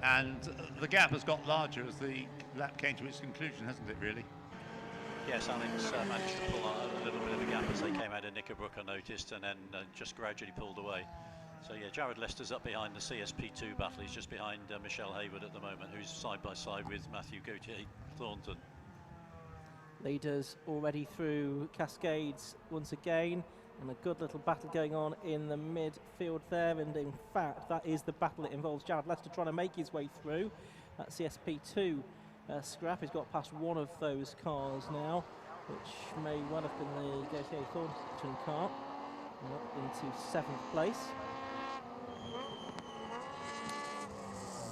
And the gap has got larger as the lap came to its conclusion, hasn't it, really? Yes, Alex managed to pull out a little bit of a gap as they came out of Knickerbrook, I noticed, and then just gradually pulled away. So yeah, Jared Lester's up behind the CSP2 battle. He's just behind Michelle Hayward at the moment, who's side by side with Matthew Gauthier Thornton. Leaders already through Cascades once again, and a good little battle going on in the midfield there. And in fact, that is the battle that involves Jared Lester trying to make his way through. That CSP2 scrap has got past one of those cars now, which may well have been the Gauthier Thornton car, up into 7th place.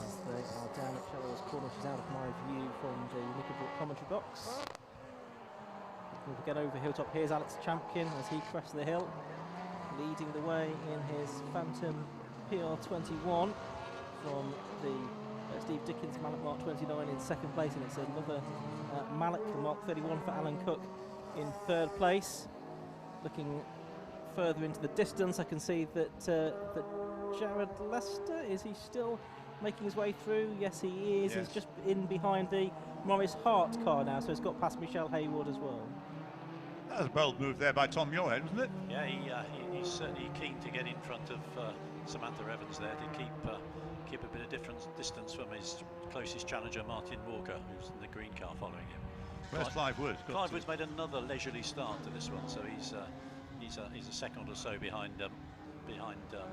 As they are down at Shallows Corner, which is out of my view from the Knickerbrook commentary box. We'll get over hilltop. Here's Alex Chamkin as he crests the hill, leading the way in his Phantom PR21 from the Steve Dickens Mallet Mark 29 in second place, and it's another Mallet Mark 31 for Alan Cook in third place. Looking further into the distance, I can see that that Jared Lester, is he still making his way through? Yes, he is. Yes. He's just in behind the Morris Hart car now, so he's got past Michelle Hayward as well. That was a bold move there by Tom Muirhead, wasn't it? Yeah, he's certainly keen to get in front of Samantha Evans there to keep a bit of distance from his closest challenger, Martin Walker, who's in the green car following him. Where's Clive Wood? Clive Wood's made another leisurely start to this one, so he's a second or so behind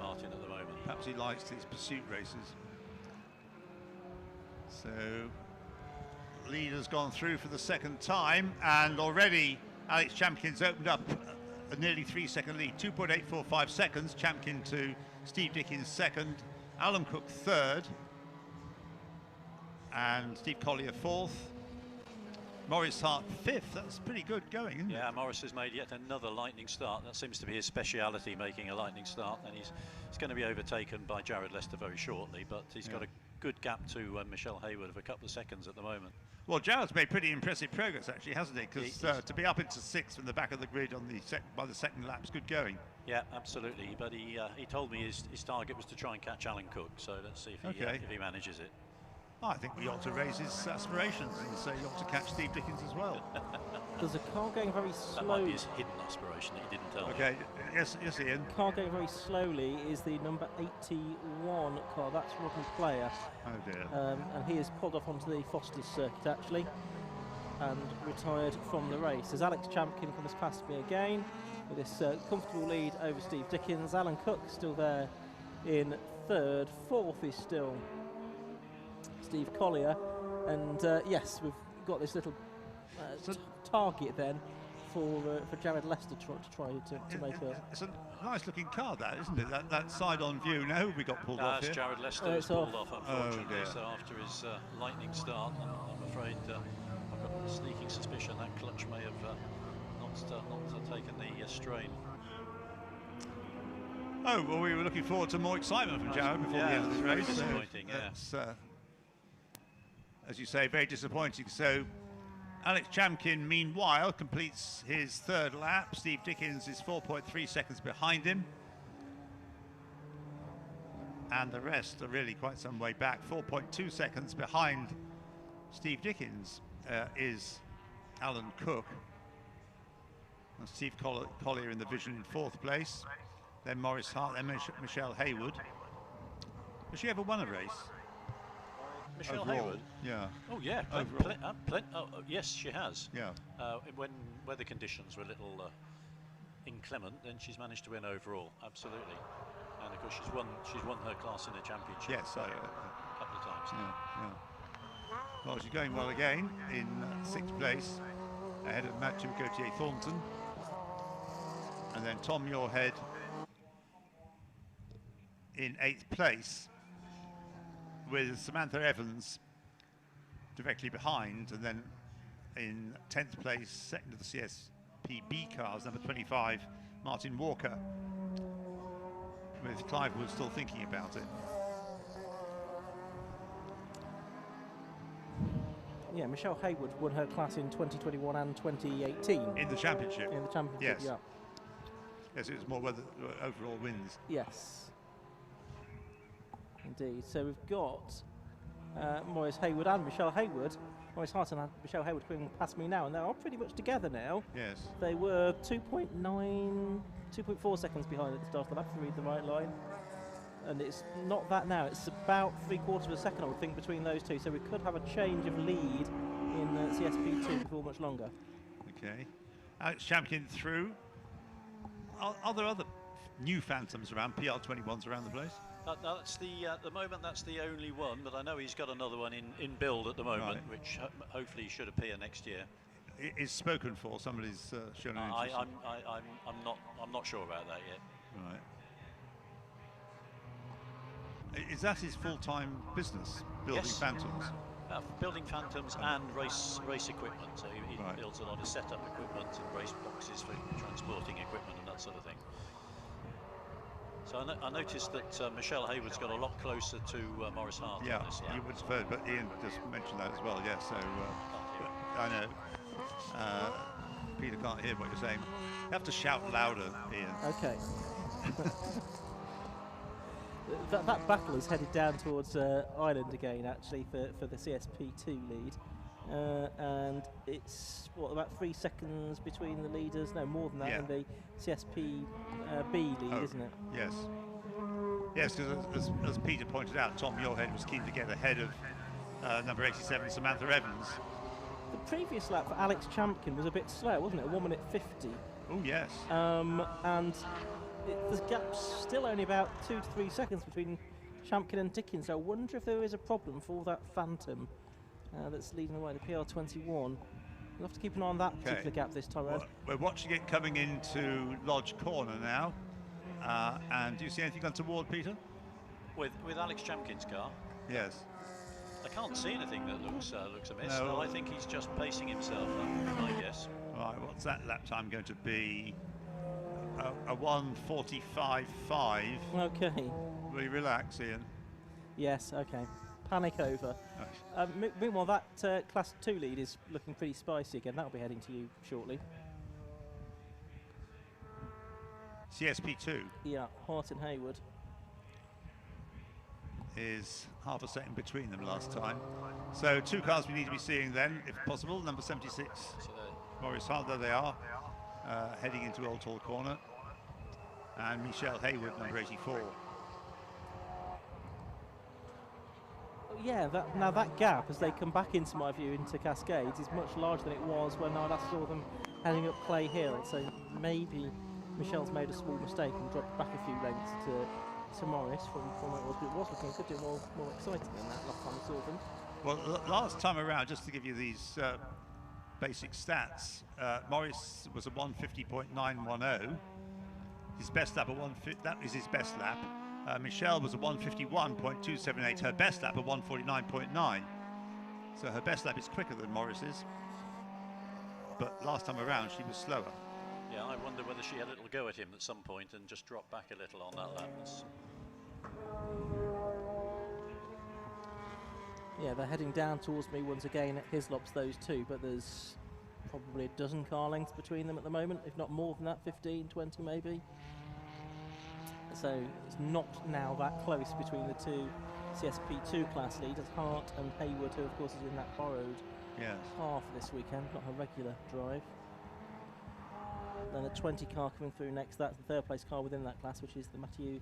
Martin at the moment. Perhaps he likes these pursuit races. So, leader's gone through for the second time, and already Alex Champkin's opened up a nearly 3-second lead, 2.845 seconds. Champkin to Steve Dickens second, Alan Cook third, and Steve Collier fourth. Morris Hart fifth. That's pretty good going, isn't it? Yeah, Morris has made yet another lightning start. That seems to be his speciality, making a lightning start, and he's going to be overtaken by Jared Lester very shortly, but he's got a good gap to Michelle Hayward of a couple of seconds at the moment. Well, Jared's made pretty impressive progress, actually, hasn't he? Because to be up into sixth from the back of the grid on the by the second lap is good going. Yeah, absolutely. But he told me his target was to try and catch Alan Cook. So let's see if he manages it. I think we ought to raise his aspirations and say you ought to catch Steve Dickens as well. There's a car going very That might slowly. be his hidden aspiration that he didn't tell me. Okay, yes, Ian. Car going very slowly is the number 81 car. That's Rodney Player. Oh dear. And he has pulled off onto the Foster's circuit actually and retired from the race. As Alex Champkin comes past me again with this comfortable lead over Steve Dickens. Alan Cook still there in third. Fourth is still Steve Collier. And yes, we've got this little target then for Jared Lester to try to make a... It's a nice looking car, that, isn't it? That side-on view. Now we got pulled off That's here. Jared Lester who's pulled off, unfortunately. Oh dear. So after his lightning start, I'm afraid I've got a sneaking suspicion that clutch may have not taken the strain. Oh, well, we were looking forward to more excitement from Jared before the end of this very race. disappointing, That's, as you say, very disappointing. So Alex Champkin, meanwhile, completes his third lap. Steve Dickens is 4.3 seconds behind him. And the rest are really quite some way back. 4.2 seconds behind Steve Dickens is Alan Cook. And Steve Collier in the Vision in fourth place. Then Morris Hart, then Michelle Hayward. Has she ever won a race? Michelle Overall? Hayward? Yeah. Oh yeah, yes, she has. Yeah. When weather conditions were a little inclement, then she's managed to win overall. Absolutely. And of course, she's won her class in the championship. Yes, a couple of times. Yeah. Well, she's going well again in sixth place, ahead of Matthew Gauthier Thornton. And then Tom Muirhead in eighth place, with Samantha Evans directly behind, and then in 10th place, second of the CSP B cars, number 25, Martin Walker, with Clive Wood still thinking about it. Yeah, Michelle Hayward won her class in 2021 and 2018. In the championship? In the championship, yes. yeah. Yes, it was more whether overall wins. Yes. Indeed. So we've got Morris Hayward and Michelle Hayward. Morris Hart and Michelle Hayward coming past me now, and they're all pretty much together now. Yes. They were 2.4 seconds behind at the start of the lap, if you read the right line. And it's not that now, it's about 3/4 of a second, I would think, between those two. So we could have a change of lead in CSP2 before much longer. Okay. Alex Champkin through. Are there other new Phantoms around, PR21s around the place? That's at the moment that's the only one, but I know he's got another one in build at the moment, which hopefully should appear next year. It is spoken for. Somebody's shown an interest. I'm not sure about that yet. Right. Is that his full-time business, building Phantoms? Building Phantoms and race equipment. So he builds a lot of setup equipment and race boxes for transporting equipment and that sort of thing. So I noticed that Michelle Hayward's got a lot closer to Maurice Hart Yeah, on this lap. you would have heard, but Ian just mentioned that as well. Yeah, so I know Peter can't hear what you're saying. You have to shout louder, Ian. Okay. that battle is headed down towards Ireland again, actually, for the CSP2 lead. And it's, what, about 3 seconds between the leaders? No, more than that, Yeah. in the CSP B lead, isn't it? Yes. Yes, because as Peter pointed out, Tom Muirhead was keen to get ahead of number 87, Samantha Evans. The previous lap for Alex Champkin was a bit slow, wasn't it? 1 minute 50. Oh, yes. And the gap's still only about 2 to 3 seconds between Champkin and Dickens. So I wonder if there is a problem for that Phantom that's leading away, the PR21. We'll have to keep an eye on that particular gap this time around. We're watching it coming into Lodge Corner now. And do you see anything untoward, Peter? With Alex Champkin's car? Yes. I can't see anything that looks amiss. No. No, I think he's just pacing himself, I guess. Right, what's that lap time going to be? A 1:45.5. Okay. Will you relax, Ian? Yes, okay. Panic over. Meanwhile, that Class 2 lead is looking pretty spicy again. That'll be heading to you shortly. CSP2 Yeah, Hart and Hayward. is half a second between them last time. So 2 cars we need to be seeing then, if possible. Number 76, So Maurice Hart, there they are, heading into Oulton Corner. And Michelle Hayward, number 84. Yeah, that gap as they come back into my view into Cascades is much larger than it was when I last saw them heading up Clay Hill. So maybe Michelle's made a small mistake and dropped back a few lengths to Morris from where it was, but it was looking a good deal more exciting than that last time I saw them. Well, last time around, just to give you these basic stats, Morris was a 150.910. His best lap, that is his best lap. Michelle was a 151.278, her best lap, a 149.9. So her best lap is quicker than Morris's. But last time around, she was slower. yeah, I wonder whether she had a little go at him at some point and just dropped back a little on that lap. Yeah, they're heading down towards me once again at Hislops, those two, but there's probably a dozen car lengths between them at the moment, if not more than that, 15, 20 maybe. So it's not now that close between the two CSP2 class leaders, Hart and Hayward, who of course is in that borrowed car for this weekend, not her regular drive. Then the 20 car coming through next, that's the third place car within that class, which is the Matthew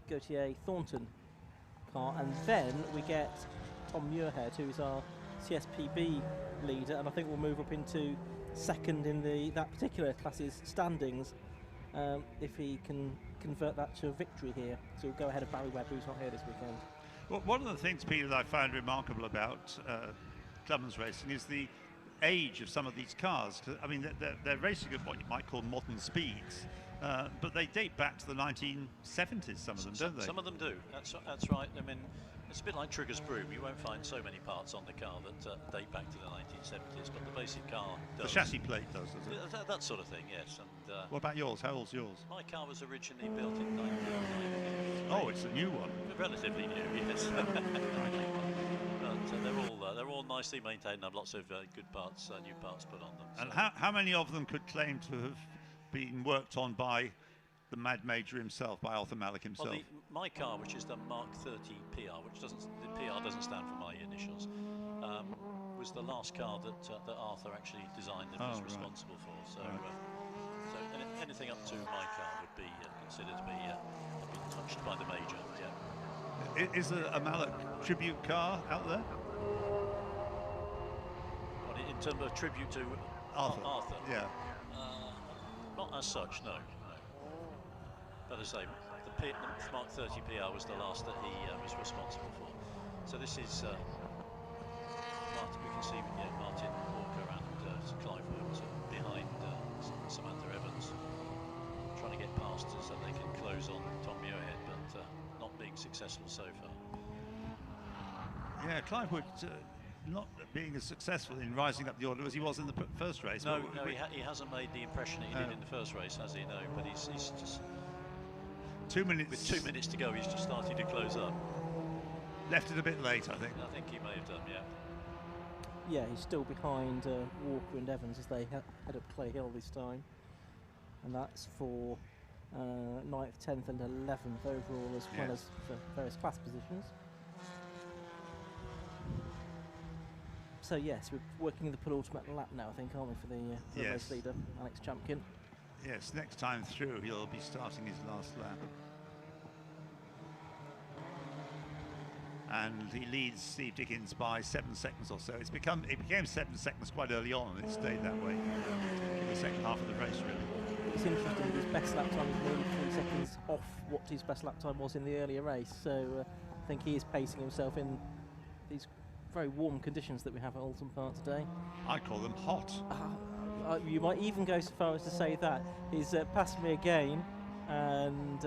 Gauthier Thornton car. And then we get Tom Muirhead, who's our CSPB leader, and I think we'll move up into second in that particular class's standings if he can convert that to a victory here. So we'll go ahead of Barry Webb, who's not here this weekend. Well, one of the things, Peter, that I found remarkable about Clubman's racing is the age of some of these cars. I mean, they're racing at what you might call modern speeds, but they date back to the 1970s, some of them, don't they? Some of them do, that's right. I mean, it's a bit like Trigger's Broom. You won't find so many parts on the car that date back to the 1970s, but the basic car does. The chassis plate does it? Yeah, that sort of thing, yes. And what about yours? How old's yours? my car was originally built in 1990. Oh, it's a new one. Relatively new, yes. But they're all nicely maintained and have lots of good parts, new parts put on them. And so. how many of them could claim to have been worked on by the Mad Major himself, by Arthur Malik himself? Well, my car, which is the Mark 30 PR, the PR doesn't stand for my initials, was the last car that Arthur actually designed and was responsible for. So, so anything up to my car would be considered to be touched by the Major. Yeah. Is there a Malik tribute car out there? But in terms of tribute to Arthur, yeah. Not as such, no. But as I say, the Mark 30 PR was the last that he was responsible for. So this is Martin, we can see Martin Walker and Clive Wood behind Samantha Evans, trying to get past us so they can close on Tom Muirhead, but not being successful so far. Yeah, Clive Wood not being as successful in rising up the order as he was in the first race. No, he hasn't made the impression he did in the first race, has he? No, but he's just... 2 minutes. With 2 minutes to go, he's just started to close up. Left it a bit late, I think. I think he may have done, yeah. Yeah, he's still behind Walker and Evans as they head up Clay Hill this time. And that's for 9th, 10th and 11th overall, as well as for various class positions. So yes, we're working in the penultimate lap now, I think, aren't we, for the race leader, Alex Champkin. Yes, next time through he'll be starting his last lap. And he leads Steve Dickens by 7 seconds or so. It became 7 seconds quite early on, and it stayed that way in the second half of the race, really. It's interesting, his best lap time is nearly 3 seconds off what his best lap time was in the earlier race. So I think he is pacing himself in these very warm conditions that we have at Oulton Park today. I call them hot. You might even go so far as to say that. He's passed me again, and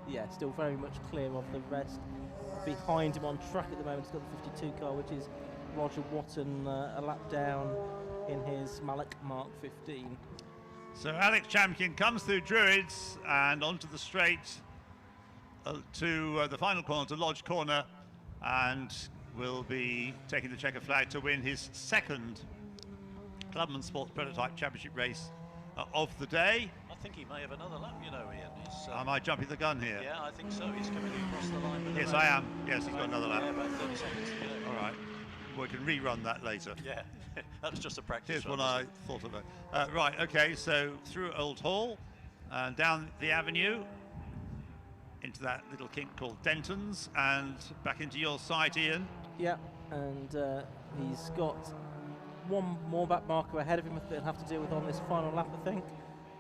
yeah, still very much clear of the rest. Behind him on track at the moment, he's got the 52 car, which is Roger Watton, a lap down in his Mallock Mark 15. So Alex Champkin comes through Druids and onto the straight to the final corner, to Lodge Corner, and will be taking the checker flag to win his second Clubman Sports Prototype Championship race of the day. I think he may have another lap, you know, Ian. Am I jumping the gun here? Yeah, I think so. He's coming across the line with Yes, I am. Yes, he's got another lap. Yeah, about 30 seconds to go. All right. We can rerun that later. Yeah, that was just a practice Here's run, what I thought of it. Right, okay, so through Old Hall and down the avenue into that little kink called Denton's and back into your sight, Ian. Yeah, and he's got one more back marker ahead of him that he'll have to deal with on this final lap, I think.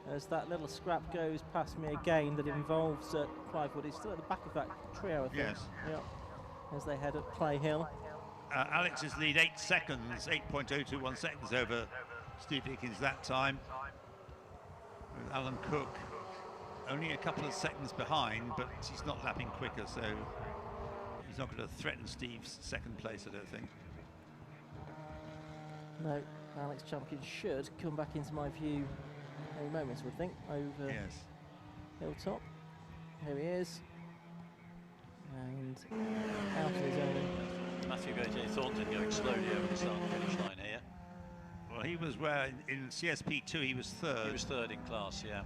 As that little scrap goes past me again that involves Clivewood. He's still at the back of that trio, I think. Yes. Yep. As they head up Clay Hill. Alex's lead 8 seconds, 8.021 seconds over Steve Dickens that time. With Alan Cook only a couple of seconds behind, but he's not lapping quicker, so he's not going to threaten Steve's second place, I don't think. No, Alex Champkin should come back into my view any moment, I would think, over Hilltop. Here he is. And out of his own. Matthew Gautier Thornton going slowly over the start and finish line here. Well, he was where in CSP 2 he was third. He was third in class, yeah.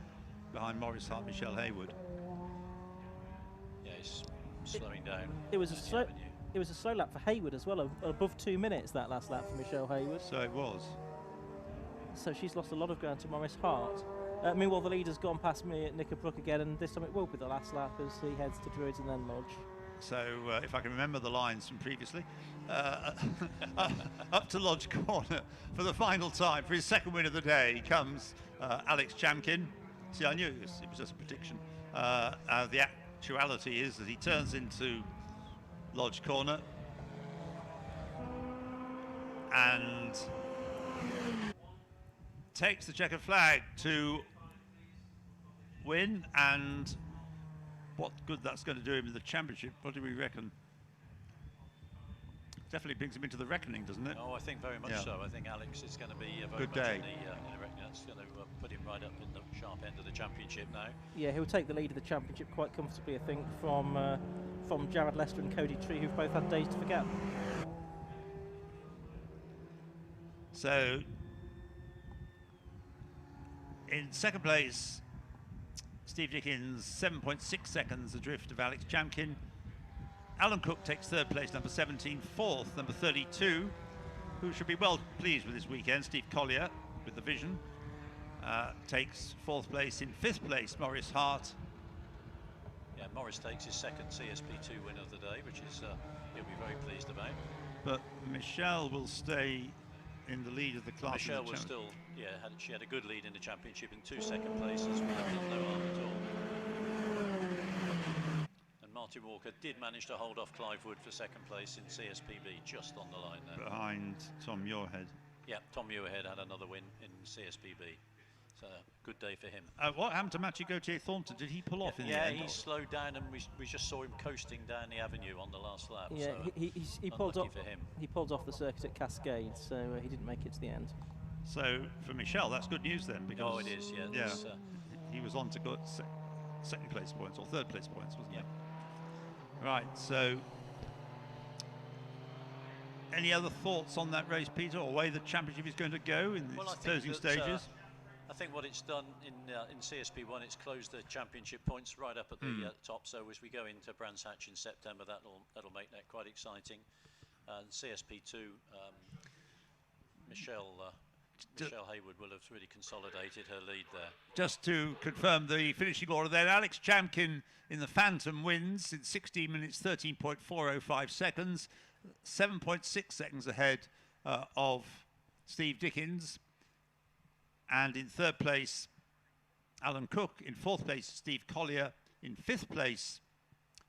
Behind Morris Hart, Michelle Haywood. Yeah, he's slowing down. It was a slow lap for Haywood as well, above 2 minutes that last lap for Michelle Haywood. So it was. So she's lost a lot of ground to Morris Hart. Meanwhile, the leader's gone past me at Knickerbrook again, and this time it will be the last lap as he heads to Druids and then Lodge. So if I can remember the lines from previously, up to Lodge Corner for the final time. For his second win of the day comes Alex Champkin. See, I knew it was just a prediction. The actuality is that he turns into Lodge Corner and takes the checkered flag to win, and what good that's going to do him in the championship. What do we reckon? Definitely brings him into the reckoning, doesn't it? Oh, I think very much so. I think Alex is going to be very good much day. in the reckoning. That's going to put him right up in the sharp end of the championship now. Yeah, he'll take the lead of the championship quite comfortably, I think, from Jared Lester and Cody Tree, who've both had days to forget. So, in second place, Steve Dickens, 7.6 seconds adrift of Alex Champkin. Alan Cook takes third place, number 17. Fourth, number 32, who should be well pleased with this weekend, Steve Collier, with the vision, takes fourth place. In fifth place, Morris Hart. Yeah, Morris takes his second CSP2 win of the day, which is he'll be very pleased about. But Michelle will stay in the lead of the class. Michelle was still, she had a good lead in the championship in 2 second places. We have done no harm at all. And Martin Walker did manage to hold off Clivewood for second place in CSPB, just on the line there. Behind Tom Muirhead. Yeah, Tom Muirhead had another win in CSPB. So good day for him. What happened to Matthew Gautier Thornton? Did he pull off in the end? Yeah, he slowed down, and we just saw him coasting down the avenue on the last lap. Yeah, so he pulled off. for him. He pulled off the circuit at Cascade, so he didn't make it to the end. So for Michelle, that's good news then, because it is. Yeah. he was on to go second place points or third place points, wasn't it? Right, so any other thoughts on that race, Peter, or way the championship is going to go in its closing stages? I think what it's done in CSP1, it's closed the championship points right up at the top. So as we go into Brands Hatch in September, that'll make that quite exciting. And CSP2, Michelle Hayward will have really consolidated her lead there. Just to confirm the finishing order then, Alex Chamkin in the Phantom wins in 16 minutes 13.405 seconds, 7.6 seconds ahead of Steve Dickens. And in third place, Alan Cook. In fourth place, Steve Collier. In fifth place,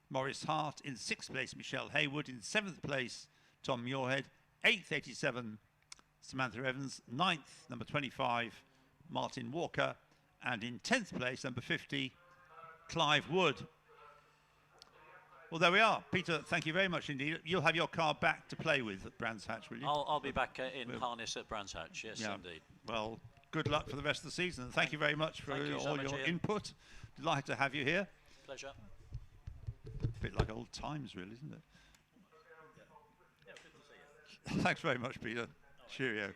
Maurice Hart. In sixth place, Michelle Hayward. In seventh place, Tom Muirhead. Eighth, 87, Samantha Evans. Ninth, number 25, Martin Walker. And in 10th place, number 50, Clive Wood. Well, there we are. Peter, thank you very much indeed. You'll have your car back to play with at Brands Hatch, will you? I'll be back in harness at Brands Hatch, yes, indeed. Well, good luck for the rest of the season. Thank you very much for all your input. Delighted to have you here. Pleasure. A bit like old times, really, isn't it? Yeah, good to see you. Thanks very much, Peter. Cheerio.